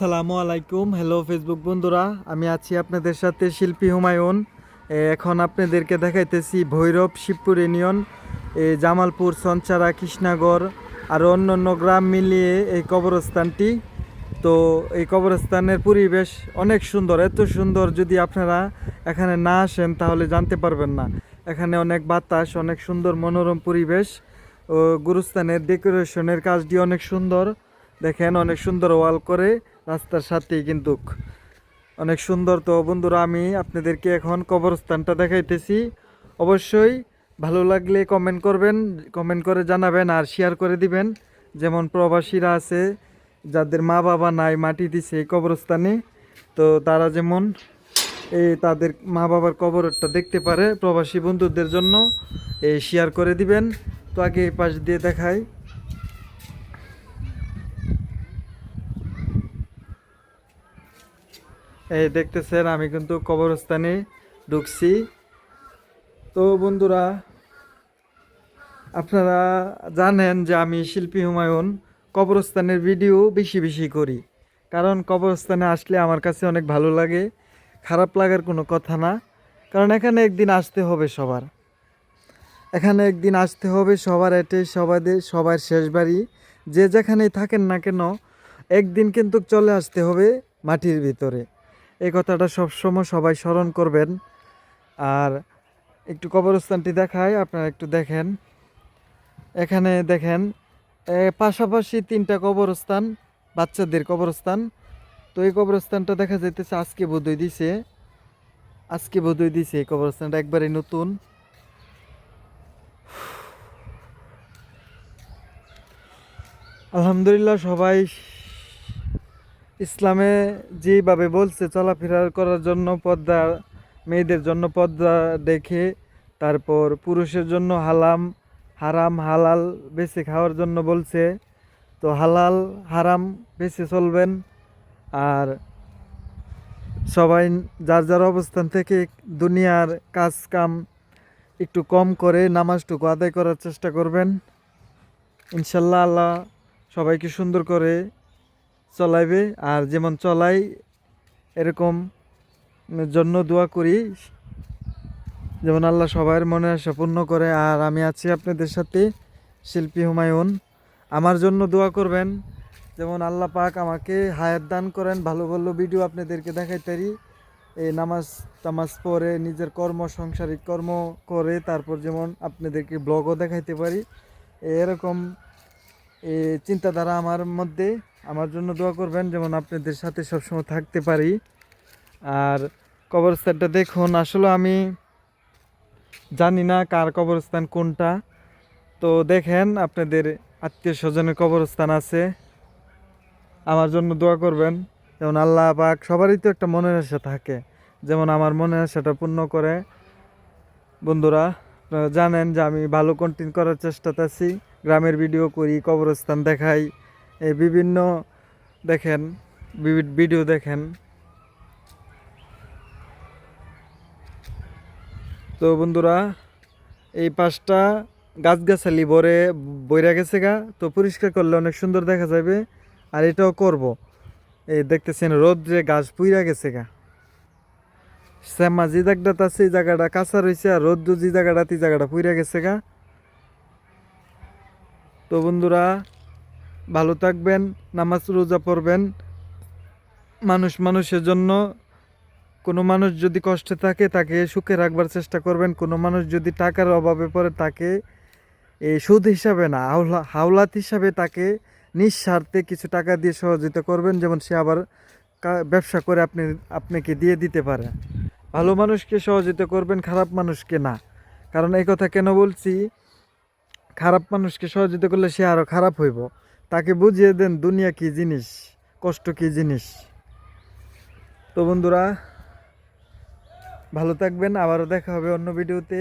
আসসালামু আলাইকুম। Hello Facebook বন্ধুরা, আমি আছি আপনাদের সাথে শিল্পী হুমায়ুন। এখন আপনাদেরকে দেখাইতেছি ভৈরব শিবপুর ইউনিয়ন, জামালপুর, সঞ্চারা, কৃষ্ণাগড় আর অন্য গ্রাম মিলিয়ে এই কবরস্থানটি। তো এই কবরস্থানের পরিবেশ অনেক সুন্দর, এত সুন্দর যদি আপনারা এখানে না আসেন তাহলে জানতে পারবেন না। এখানে অনেক বাতাস, অনেক সুন্দর মনোরম পরিবেশ ও গুরুস্থানের ডেকোরেশনের কাজটি অনেক সুন্দর। দেখেন অনেক সুন্দর ওয়াল করে রাস্তার সাথেই কিন্তু অনেক সুন্দর। তো বন্ধুরা, আমি আপনাদেরকে এখন কবরস্থানটা দেখাইতেছি। অবশ্যই ভালো লাগলে কমেন্ট করবেন, কমেন্ট করে জানাবেন আর শেয়ার করে দিবেন। যেমন প্রবাসীরা আছে যাদের মা বাবা নাই, মাটি দিছে এই কবরস্থানে, তো তারা যেমন তাদের মা বাবার কবরটা দেখতে পারে, প্রবাসী বন্ধুদের জন্য শেয়ার করে দিবেন। তো আগে এই পাশ দিয়ে দেখাই। এই দেখতেছেন আমি কিন্তু কবরস্থানে ঢুকছি। তো বন্ধুরা, আপনারা জানেন যে আমি শিল্পী হুমায়ুন কবরস্থানের ভিডিও বেশি বেশি করি, কারণ কবরস্থানে আসলে আমার কাছে অনেক ভালো লাগে। খারাপ লাগার কোনো কথা না, কারণ এখানে একদিন আসতে হবে সবার, এখানে একদিন আসতে হবে সবার। এটাই সবার শেষ বাড়ি। যে যেখানেই থাকেন না কেন একদিন কিন্তু চলে আসতে হবে মাটির ভিতরে। এই কথাটা সবসময় সবাই স্মরণ করবেন। আর একটু কবরস্থানটি দেখায়, আপনারা একটু দেখেন। এখানে দেখেন পাশাপাশি তিনটা কবরস্থান, বাচ্চাদের কবরস্থান। তো এই কবরস্থানটা দেখা যাইতেছে আজকে বোধহয় দিছে এই কবরস্থানটা, একবারে নতুন। আলহামদুলিল্লাহ, সবাই ইসলামে যেভাবে বলছে চলাফেরা করার জন্য পর্দা, মেয়েদের জন্য পর্দা দেখে, তারপর পুরুষের জন্য হারাম হালাল বেছে খাওয়ার জন্য বলছে। তো হালাল হারাম বেছে চলবেন। আর সবাই যার যার অবস্থান থেকে দুনিয়ার কাজ কাম একটু কম করে নামাজটুকু আদায় করার চেষ্টা করবেন। ইনশাল্লাহ আল্লাহ সবাইকে সুন্দর করে চলাইবে। আর যেমন চলাই এরকম জন্য দোয়া করি, যেমন আল্লাহ সবার মনে আশা পূর্ণ করে। আর আমি আছি আপনাদের সাথে শিল্পী হুমায়ুন, আমার জন্য দোয়া করবেন, যেমন আল্লাহ পাক আমাকে হায়াত দান করেন, ভালো ভালো ভিডিও আপনাদেরকে দেখাইতে পারি। এই নামাজ টামাজ পরে নিজের সাংসারিক কর্ম করে তারপর যেমন আপনাদেরকে ব্লগও দেখাইতে পারি, এরকম চিন্তাধারা আমার মধ্যে। আমার জন্য দোয়া করবেন যেমন আপনাদের সাথে সবসময় থাকতে পারি। আর কবরস্থানটা দেখুন, আসলে আমি জানি না কার কবরস্থান কোনটা। তো দেখেন আপনাদের আত্মীয় স্বজনের কবরস্থান আছে, আমার জন্য দোয়া করবেন। যেমন আল্লাহ পাক, সবারই তো একটা মনের আশা থাকে, যেমন আমার মনের আশাটা পূর্ণ করে। বন্ধুরা, আপনারা জানেন যে আমি ভালো কন্টেন্ট করার চেষ্টাতে আছি, গ্রামের ভিডিও করি, কবরস্থান দেখাই, এই বিভিন্ন দেখেন ভিডিও দেখেন। তো বন্ধুরা, এই পাশটা গাছগাছালি বইরা গেছে গা, তো পরিষ্কার করলে অনেক সুন্দর দেখা যাবে। আর এটাও করব। এই দেখতেছেন রোদ্রে গাছ পুইরা গেছে গা, শ্যামা যে জায়গাটা আছে এই জায়গাটা কাঁচা রয়েছে, আর রোদ্র যে জায়গাটা জায়গাটা পুইরা গেছে গা। তো বন্ধুরা, ভালো থাকবেন, নামাজ রোজা পড়বেন। মানুষের জন্য, কোনো মানুষ যদি কষ্টে থাকে তাকে সুখে রাখবার চেষ্টা করবেন। কোনো মানুষ যদি টাকার অভাবে পড়ে তাকে এই সুদ হিসাবে না, হাওলাত হিসাবে তাকে নিঃস্বার্থে কিছু টাকা দিয়ে সহযোগিতা করবেন, যেমন সে আবার ব্যবসা করে আপনাকে দিয়ে দিতে পারে। ভালো মানুষকে সহযোগিতা করবেন, খারাপ মানুষকে না। কারণ এই কথা কেন বলছি, খারাপ মানুষকে সহযোগিতা করলে সে আরও খারাপ হইব। তাকে বুঝিয়ে দেন দুনিয়া কি জিনিস, কষ্ট কি জিনিস। তো বন্ধুরা, ভালো থাকবেন, আবারও দেখা হবে অন্য ভিডিওতে।